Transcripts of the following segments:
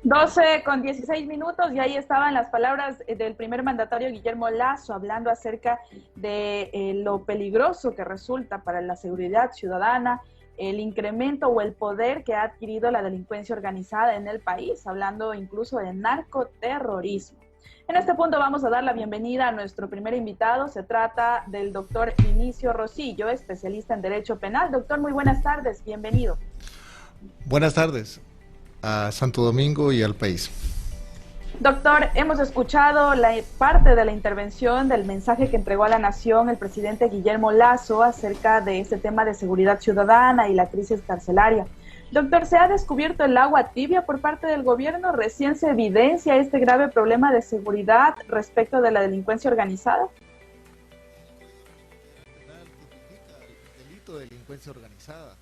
12:16 y ahí estaban las palabras del primer mandatario Guillermo Lasso hablando acerca de lo peligroso que resulta para la seguridad ciudadana el incremento o el poder que ha adquirido la delincuencia organizada en el país, hablando incluso de narcoterrorismo. En este punto vamos a dar la bienvenida a nuestro primer invitado. Se trata del doctor Vinicio Rosillo, especialista en Derecho Penal. Doctor, muy buenas tardes, bienvenido. Buenas tardes a Santo Domingo y al país. Doctor, hemos escuchado la parte de la intervención del mensaje que entregó a la nación el presidente Guillermo Lasso acerca de este tema de seguridad ciudadana y la crisis carcelaria. Doctor, ¿se ha descubierto el agua tibia por parte del gobierno? ¿Recién se evidencia este grave problema de seguridad respecto de la delincuencia organizada? El delito de delincuencia organizada.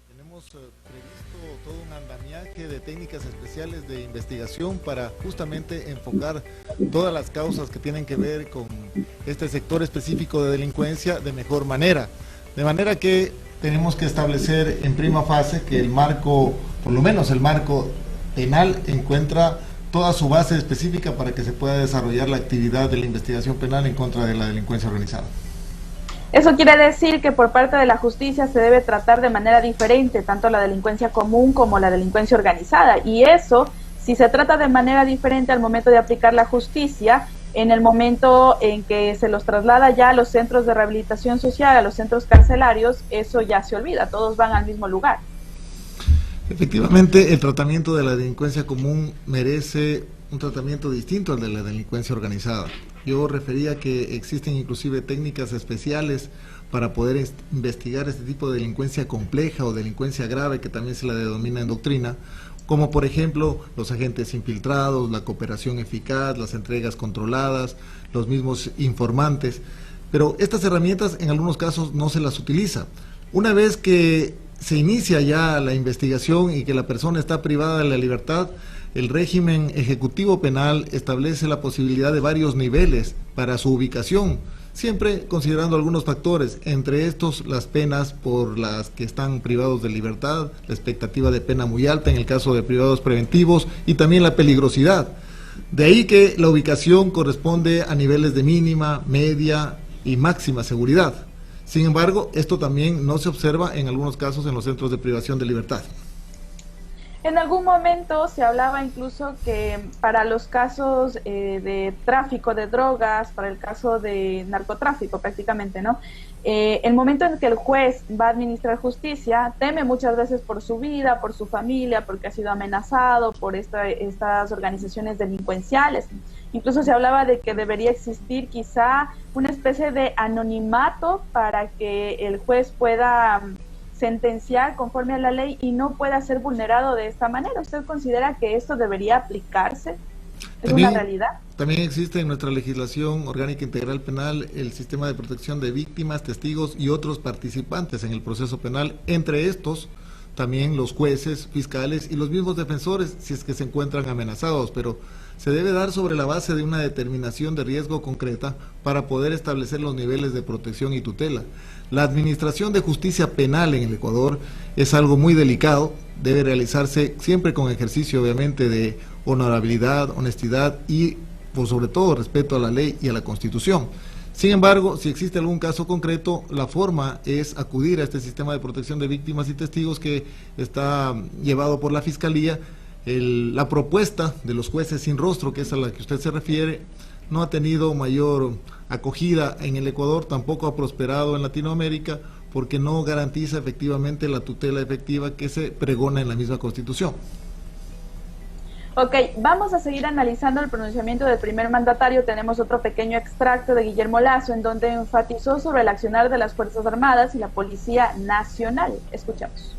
Tenemos previsto todo un andamiaje de técnicas especiales de investigación para justamente enfocar todas las causas que tienen que ver con este sector específico de delincuencia de mejor manera. De manera que tenemos que establecer en prima fase que el marco, por lo menos el marco penal, encuentra toda su base específica para que se pueda desarrollar la actividad de la investigación penal en contra de la delincuencia organizada. Eso quiere decir que por parte de la justicia se debe tratar de manera diferente tanto la delincuencia común como la delincuencia organizada. Y eso, si se trata de manera diferente al momento de aplicar la justicia, en el momento en que se los traslada ya a los centros de rehabilitación social, a los centros carcelarios, eso ya se olvida, todos van al mismo lugar. Efectivamente, el tratamiento de la delincuencia común merece un tratamiento distinto al de la delincuencia organizada. Yo refería que existen inclusive técnicas especiales para poder investigar este tipo de delincuencia compleja o delincuencia grave, que también se la denomina en doctrina, como por ejemplo los agentes infiltrados, la cooperación eficaz, las entregas controladas, los mismos informantes. Pero estas herramientas en algunos casos no se las utiliza. Una vez que se inicia ya la investigación y que la persona está privada de la libertad, el régimen ejecutivo penal establece la posibilidad de varios niveles para su ubicación, siempre considerando algunos factores, entre estos las penas por las que están privados de libertad, la expectativa de pena muy alta en el caso de privados preventivos y también la peligrosidad. De ahí que la ubicación corresponde a niveles de mínima, media y máxima seguridad. Sin embargo, esto también no se observa en algunos casos en los centros de privación de libertad. En algún momento se hablaba incluso que para los casos de tráfico de drogas, para el caso de narcotráfico prácticamente, ¿no? El momento en que el juez va a administrar justicia, teme muchas veces por su vida, por su familia, porque ha sido amenazado por estas organizaciones delincuenciales. Incluso se hablaba de que debería existir quizá una especie de anonimato para que el juez pueda sentenciar conforme a la ley y no pueda ser vulnerado de esta manera. ¿Usted considera que esto debería aplicarse? ¿Es una realidad? También existe en nuestra legislación orgánica integral penal el sistema de protección de víctimas, testigos y otros participantes en el proceso penal, entre estos también los jueces, fiscales y los mismos defensores si es que se encuentran amenazados, pero se debe dar sobre la base de una determinación de riesgo concreta para poder establecer los niveles de protección y tutela. La administración de justicia penal en el Ecuador es algo muy delicado, debe realizarse siempre con ejercicio obviamente de honorabilidad, honestidad y por sobre todo respeto a la ley y a la Constitución. Sin embargo, si existe algún caso concreto, la forma es acudir a este sistema de protección de víctimas y testigos que está llevado por la Fiscalía. La propuesta de los jueces sin rostro, que es a la que usted se refiere, no ha tenido mayor acogida en el Ecuador, tampoco ha prosperado en Latinoamérica, porque no garantiza efectivamente la tutela efectiva que se pregona en la misma Constitución. Ok, vamos a seguir analizando el pronunciamiento del primer mandatario. Tenemos otro pequeño extracto de Guillermo Lasso en donde enfatizó sobre el accionar de las Fuerzas Armadas y la Policía Nacional. Escuchamos.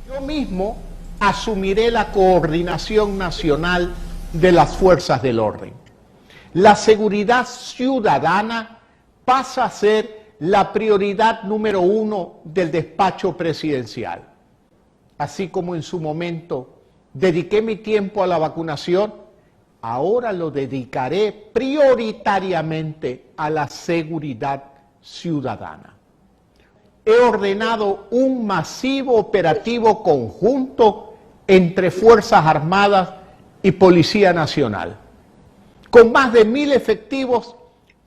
Yo mismo asumiré la coordinación nacional de las fuerzas del orden. La seguridad ciudadana pasa a ser la prioridad número 1 del despacho presidencial. Así como en su momento dediqué mi tiempo a la vacunación, ahora lo dedicaré prioritariamente a la seguridad ciudadana. He ordenado un masivo operativo conjunto entre Fuerzas Armadas y Policía Nacional, con más de 1000 efectivos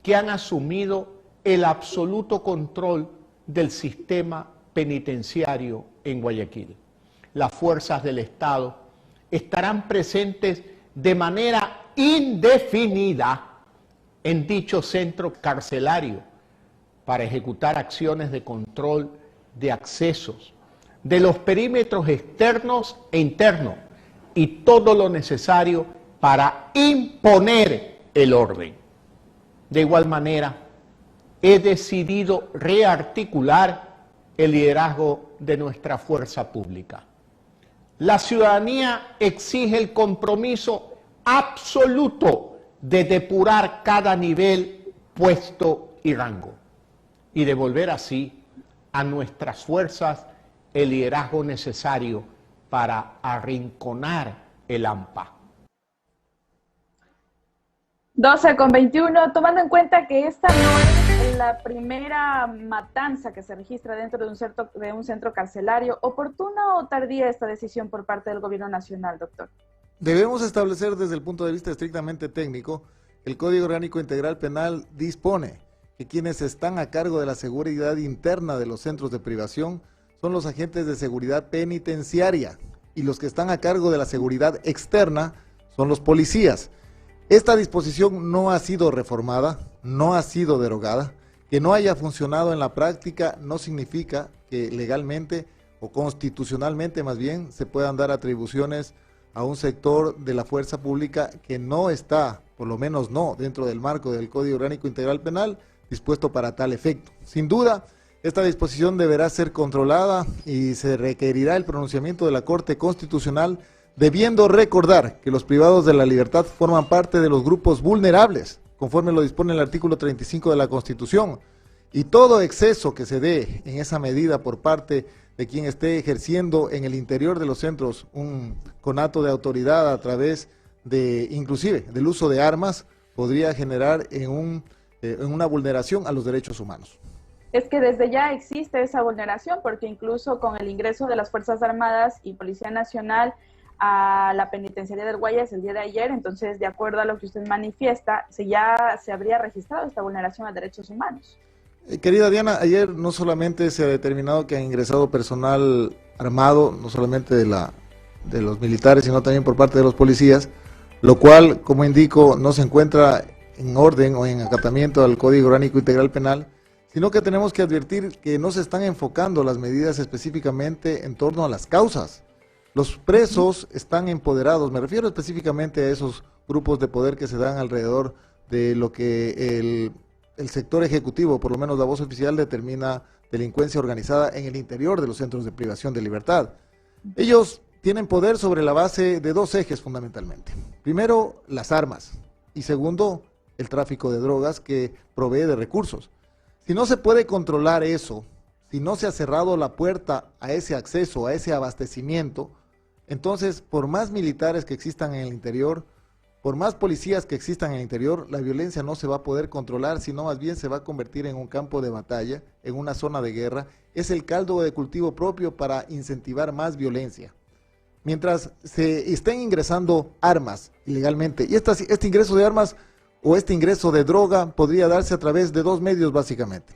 que han asumido el absoluto control del sistema penitenciario en Guayaquil. Las fuerzas del Estado estarán presentes de manera indefinida en dicho centro carcelario para ejecutar acciones de control de accesos, de los perímetros externos e internos y todo lo necesario para imponer el orden. De igual manera, he decidido rearticular el liderazgo de nuestra fuerza pública. La ciudadanía exige el compromiso absoluto de depurar cada nivel, puesto y rango, y devolver así a nuestras fuerzas el liderazgo necesario para arrinconar el AMPA. 12:21, tomando en cuenta que esta no es la primera matanza que se registra dentro de un centro carcelario, ¿oportuna o tardía esta decisión por parte del gobierno nacional, doctor? Debemos establecer desde el punto de vista estrictamente técnico, el Código Orgánico Integral Penal dispone que quienes están a cargo de la seguridad interna de los centros de privación son los agentes de seguridad penitenciaria y los que están a cargo de la seguridad externa son los policías. Esta disposición no ha sido reformada, no ha sido derogada. Que no haya funcionado en la práctica no significa que legalmente o constitucionalmente más bien se puedan dar atribuciones a un sector de la fuerza pública que no está, por lo menos no, dentro del marco del Código Orgánico Integral Penal dispuesto para tal efecto. Sin duda, esta disposición deberá ser controlada y se requerirá el pronunciamiento de la Corte Constitucional, debiendo recordar que los privados de la libertad forman parte de los grupos vulnerables, conforme lo dispone el artículo 35 de la Constitución, y todo exceso que se dé en esa medida por parte de quien esté ejerciendo en el interior de los centros un conato de autoridad a través de, inclusive, del uso de armas, podría generar en una vulneración a los derechos humanos. Es que desde ya existe esa vulneración, porque incluso con el ingreso de las Fuerzas Armadas y Policía Nacional a la penitenciaría del Guayas el día de ayer, entonces, de acuerdo a lo que usted manifiesta, ya se habría registrado esta vulneración a derechos humanos. Querida Diana, ayer no solamente se ha determinado que ha ingresado personal armado, no solamente de los militares, sino también por parte de los policías, lo cual, como indico, no se encuentra en orden o en acatamiento al Código Orgánico Integral Penal, sino que tenemos que advertir que no se están enfocando las medidas específicamente en torno a las causas. Los presos están empoderados, me refiero específicamente a esos grupos de poder que se dan alrededor de lo que el sector ejecutivo, por lo menos la voz oficial, determina delincuencia organizada en el interior de los centros de privación de libertad. Ellos tienen poder sobre la base de dos ejes fundamentalmente. Primero, las armas, y segundo, el tráfico de drogas que provee de recursos. Si no se puede controlar eso, si no se ha cerrado la puerta a ese acceso, a ese abastecimiento, entonces, por más militares que existan en el interior, por más policías que existan en el interior, la violencia no se va a poder controlar, sino más bien se va a convertir en un campo de batalla, en una zona de guerra. Es el caldo de cultivo propio para incentivar más violencia. Mientras se estén ingresando armas ilegalmente, y este ingreso de armas o este ingreso de droga podría darse a través de dos medios básicamente.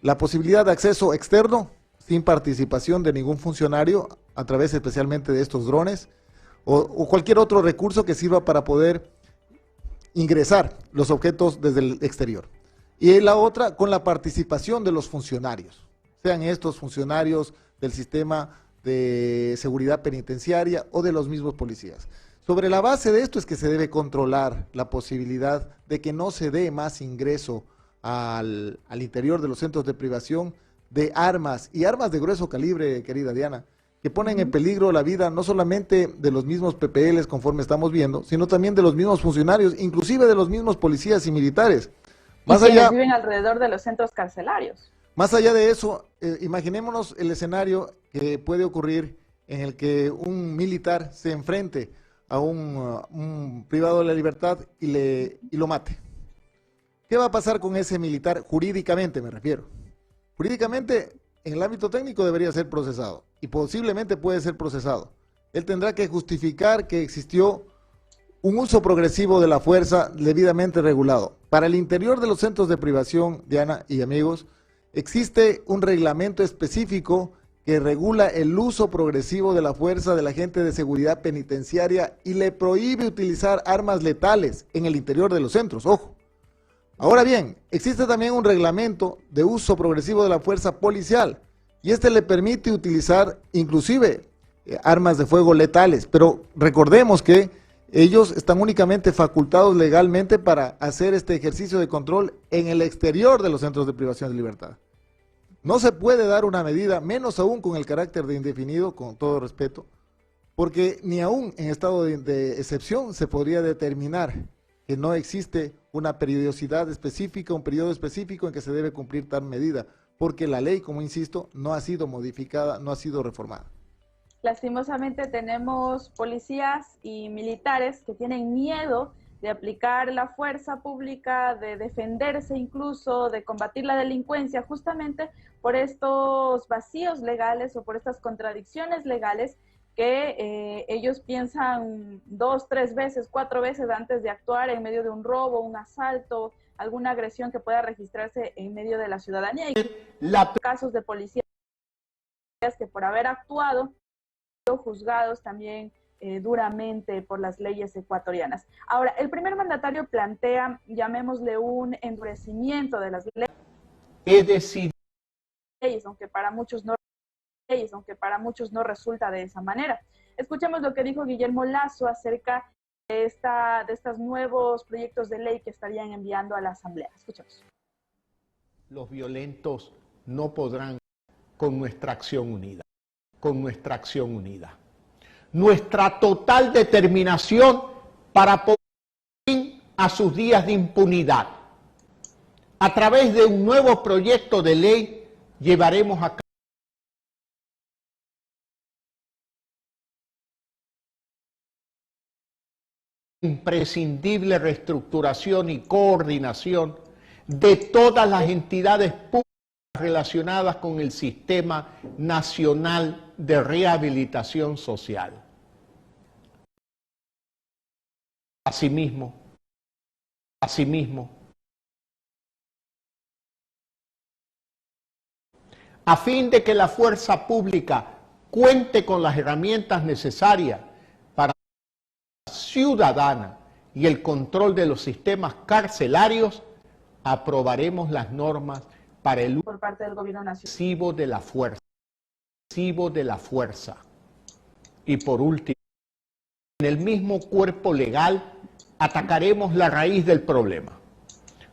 La posibilidad de acceso externo, sin participación de ningún funcionario, a través especialmente de estos drones, o cualquier otro recurso que sirva para poder ingresar los objetos desde el exterior. Y la otra, con la participación de los funcionarios, sean estos funcionarios del sistema de seguridad penitenciaria o de los mismos policías. Sobre la base de esto es que se debe controlar la posibilidad de que no se dé más ingreso al interior de los centros de privación de armas, y armas de grueso calibre, querida Diana, que ponen en peligro la vida no solamente de los mismos PPLs conforme estamos viendo, sino también de los mismos funcionarios, inclusive de los mismos policías y militares. Más allá, viven alrededor de los centros carcelarios. Más allá de eso, imaginémonos el escenario que puede ocurrir en el que un militar se enfrente a un privado de la libertad y lo mate. ¿Qué va a pasar con ese militar? Jurídicamente me refiero. Jurídicamente, en el ámbito técnico debería ser procesado, y posiblemente puede ser procesado. Él tendrá que justificar que existió un uso progresivo de la fuerza debidamente regulado. Para el interior de los centros de privación, Diana y amigos, existe un reglamento específico que regula el uso progresivo de la fuerza del agente de seguridad penitenciaria y le prohíbe utilizar armas letales en el interior de los centros, ojo. Ahora bien, existe también un reglamento de uso progresivo de la fuerza policial y este le permite utilizar inclusive armas de fuego letales, pero recordemos que ellos están únicamente facultados legalmente para hacer este ejercicio de control en el exterior de los centros de privación de libertad. No se puede dar una medida, menos aún con el carácter de indefinido, con todo respeto, porque ni aún en estado de excepción se podría determinar que no existe una periodicidad específica, un periodo específico en que se debe cumplir tal medida, porque la ley, como insisto, no ha sido modificada, no ha sido reformada. Lastimosamente tenemos policías y militares que tienen miedo de aplicar la fuerza pública, de defenderse incluso, de combatir la delincuencia, justamente por estos vacíos legales o por estas contradicciones legales que ellos piensan 2, 3 veces, 4 veces antes de actuar en medio de un robo, un asalto, alguna agresión que pueda registrarse en medio de la ciudadanía. Y casos de policías que por haber actuado juzgados también duramente por las leyes ecuatorianas. Ahora, el primer mandatario plantea, llamémosle un endurecimiento de las leyes, Es decir, aunque para muchos no resulta de esa manera. Escuchemos lo que dijo Guillermo Lasso acerca de estos nuevos proyectos de ley que estarían enviando a la Asamblea. Escuchemos. los violentos no podrán con nuestra acción unida. Con nuestra acción unida. Nuestra total determinación para poner fin a sus días de impunidad. A través de un nuevo proyecto de ley llevaremos a cabo imprescindible reestructuración y coordinación de todas las entidades públicas relacionadas con el Sistema Nacional de Rehabilitación Social. Asimismo, a fin de que la fuerza pública cuente con las herramientas necesarias para la ciudadana y el control de los sistemas carcelarios, aprobaremos las normas para el uso por parte del gobierno nacional excesivo de la fuerza. Y por último, en el mismo cuerpo legal atacaremos la raíz del problema,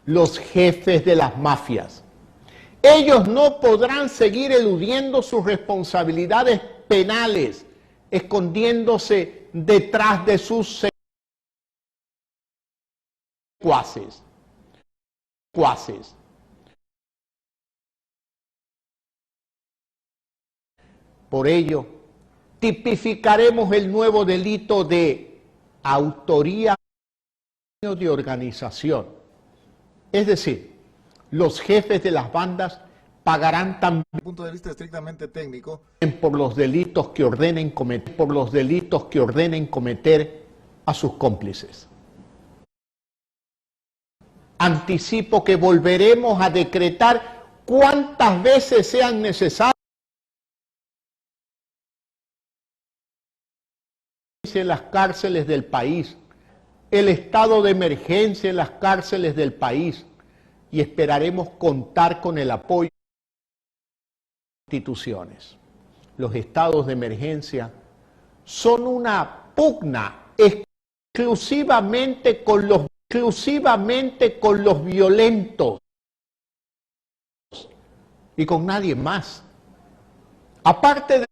los jefes de las mafias. Ellos no podrán seguir eludiendo sus responsabilidades penales, escondiéndose detrás de sus secuaces. Por ello, tipificaremos el nuevo delito de autoría de organización. Es decir, los jefes de las bandas pagarán también Desde el punto de vista estrictamente técnico, por los delitos que ordenen cometer a sus cómplices. Anticipo que volveremos a decretar cuantas veces sean necesarias en las cárceles del país, el estado de emergencia en las cárceles del país, y esperaremos contar con el apoyo de las instituciones. Los estados de emergencia son una pugna exclusivamente con los violentos y con nadie más. Aparte de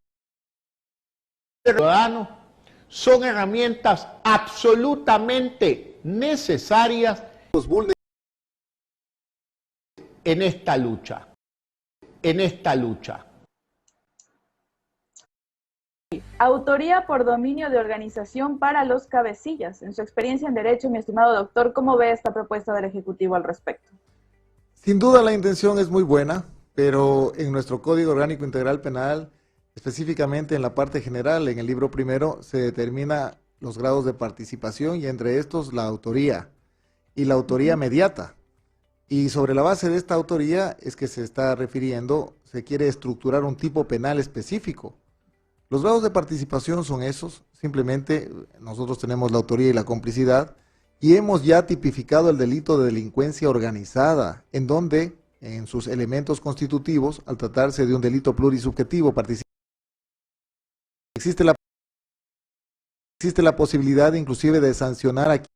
ciudadanos, son herramientas absolutamente necesarias en esta lucha. Autoría por dominio de organización para los cabecillas. En su experiencia en Derecho, mi estimado doctor, ¿cómo ve esta propuesta del Ejecutivo al respecto? sin duda la intención es muy buena, pero en nuestro Código Orgánico Integral Penal, específicamente en la parte general, en el libro primero, se determina los grados de participación y entre estos la autoría y la autoría mediata. Y sobre la base de esta autoría es que se está refiriendo, se quiere estructurar un tipo penal específico. Los grados de participación son esos, simplemente nosotros tenemos la autoría y la complicidad y hemos ya tipificado el delito de delincuencia organizada, en donde en sus elementos constitutivos, al tratarse de un delito plurisubjetivo, existe la posibilidad inclusive de sancionar a quien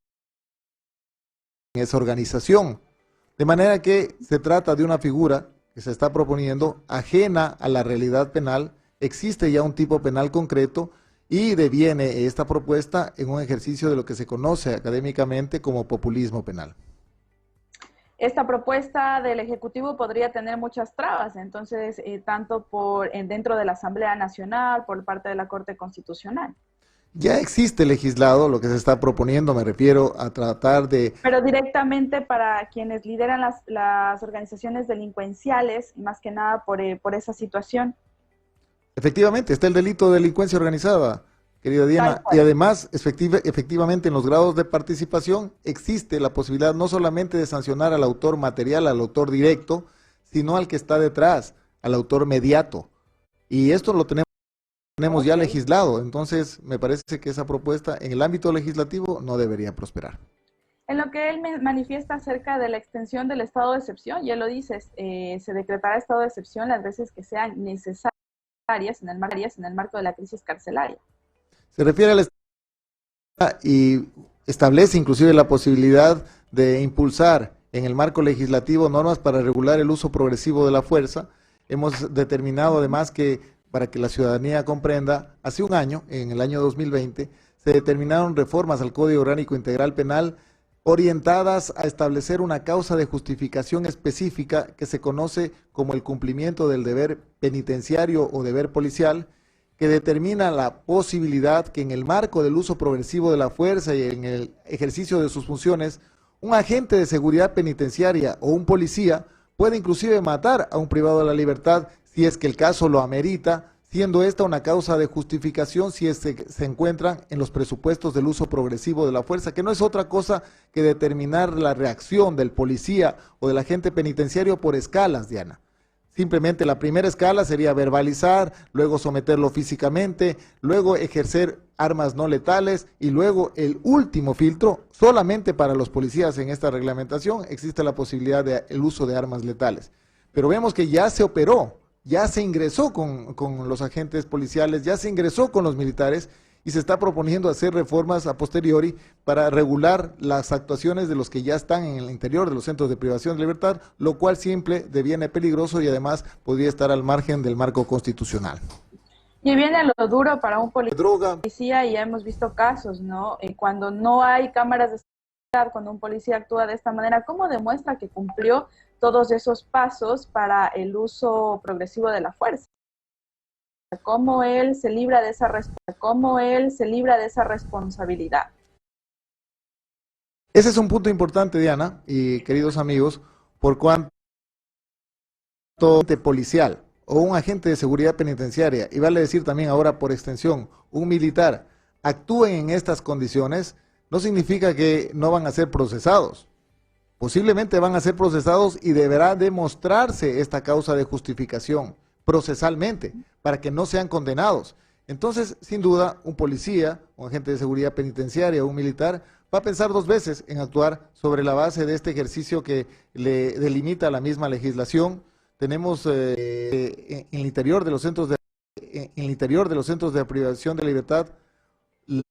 en esa organización. De manera que se trata de una figura que se está proponiendo ajena a la realidad penal, existe ya un tipo penal concreto y deviene esta propuesta en un ejercicio de lo que se conoce académicamente como populismo penal. Esta propuesta del Ejecutivo podría tener muchas trabas, entonces, tanto dentro de la Asamblea Nacional, por parte de la Corte Constitucional. Ya existe legislado, lo que se está proponiendo, me refiero a tratar de... Pero directamente para quienes lideran las organizaciones delincuenciales, y más que nada por esa situación. Efectivamente, está el delito de delincuencia organizada, querida Diana, y además, efectivamente, en los grados de participación existe la posibilidad no solamente de sancionar al autor material, al autor directo, sino al que está detrás, al autor mediato. Y esto lo tenemos ya legislado, entonces me parece que esa propuesta en el ámbito legislativo no debería prosperar. En lo que él manifiesta acerca de la extensión del estado de excepción, ya lo dices, se decretará estado de excepción las veces que sean necesarias en el marco de la crisis carcelaria. Se refiere a la y establece inclusive la posibilidad de impulsar en el marco legislativo normas para regular el uso progresivo de la fuerza. Hemos determinado además que, para que la ciudadanía comprenda, hace un año, en el año 2020, se determinaron reformas al Código Orgánico Integral Penal orientadas a establecer una causa de justificación específica que se conoce como el cumplimiento del deber penitenciario o deber policial, que determina la posibilidad que en el marco del uso progresivo de la fuerza y en el ejercicio de sus funciones, un agente de seguridad penitenciaria o un policía puede inclusive matar a un privado de la libertad si es que el caso lo amerita, siendo esta una causa de justificación si se encuentran en los presupuestos del uso progresivo de la fuerza, que no es otra cosa que determinar la reacción del policía o del agente penitenciario por escalas, Diana. Simplemente la primera escala sería verbalizar, luego someterlo físicamente, luego ejercer armas no letales y luego el último filtro, solamente para los policías en esta reglamentación existe la posibilidad del uso de armas letales. Pero vemos que ya se operó, ya se ingresó con los agentes policiales, ya se ingresó con los militares y se está proponiendo hacer reformas a posteriori para regular las actuaciones de los que ya están en el interior de los centros de privación de libertad, lo cual siempre deviene peligroso y además podría estar al margen del marco constitucional. Y viene lo duro para un policía, y ya hemos visto casos, ¿no? Cuando no hay cámaras de seguridad, cuando un policía actúa de esta manera, ¿cómo demuestra que cumplió todos esos pasos para el uso progresivo de la fuerza? ¿Cómo él se libra de esa responsabilidad? Ese es un punto importante, Diana, y queridos amigos, por cuanto policial o un agente de seguridad penitenciaria, y vale decir también ahora por extensión, un militar, actúen en estas condiciones, no significa que no van a ser procesados. Posiblemente van a ser procesados y deberá demostrarse esta causa de justificación procesalmente para que no sean condenados. Entonces, sin duda, un policía, un agente de seguridad penitenciaria o un militar va a pensar dos veces en actuar sobre la base de este ejercicio que le delimita la misma legislación. Tenemos en el interior de los centros de privación de libertad la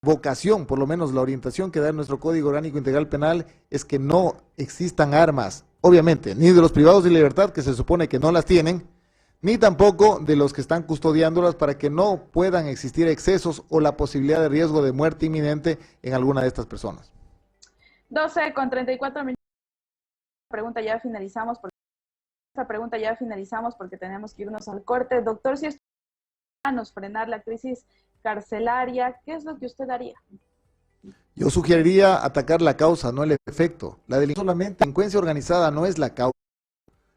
vocación, por lo menos la orientación que da nuestro Código Orgánico Integral Penal es que no existan armas, obviamente, ni de los privados de libertad, que se supone que no las tienen, ni tampoco de los que están custodiándolas, para que no puedan existir excesos o la posibilidad de riesgo de muerte inminente en alguna de estas personas. 12:34 minutos. Esta pregunta ya finalizamos porque tenemos que irnos al corte. Doctor, si estuviéramos frenar la crisis carcelaria, ¿qué es lo que usted haría? Yo sugeriría atacar la causa, no el efecto. La delincuencia organizada no es la causa.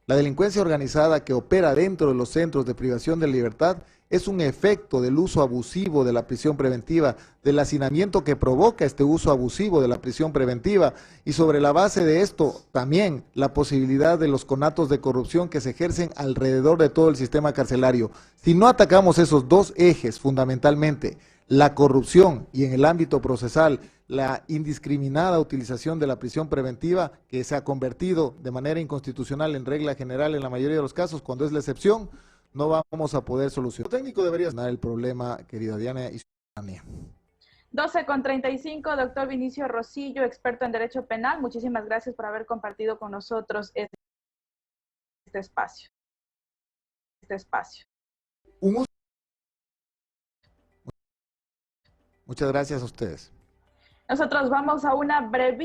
La delincuencia organizada que opera dentro de los centros de privación de libertad es un efecto del uso abusivo de la prisión preventiva, del hacinamiento que provoca este uso abusivo de la prisión preventiva, y sobre la base de esto también la posibilidad de los conatos de corrupción que se ejercen alrededor de todo el sistema carcelario. Si no atacamos esos dos ejes fundamentalmente, la corrupción y en el ámbito procesal, la indiscriminada utilización de la prisión preventiva, que se ha convertido de manera inconstitucional en regla general en la mayoría de los casos, cuando es la excepción, no vamos a poder solucionar. El técnico debería solucionar el problema, querida Diana y ciudadanía. 12:35, doctor Vinicio Rosillo, experto en Derecho Penal. Muchísimas gracias por haber compartido con nosotros este espacio. Muchas gracias a ustedes. Nosotros vamos a una breve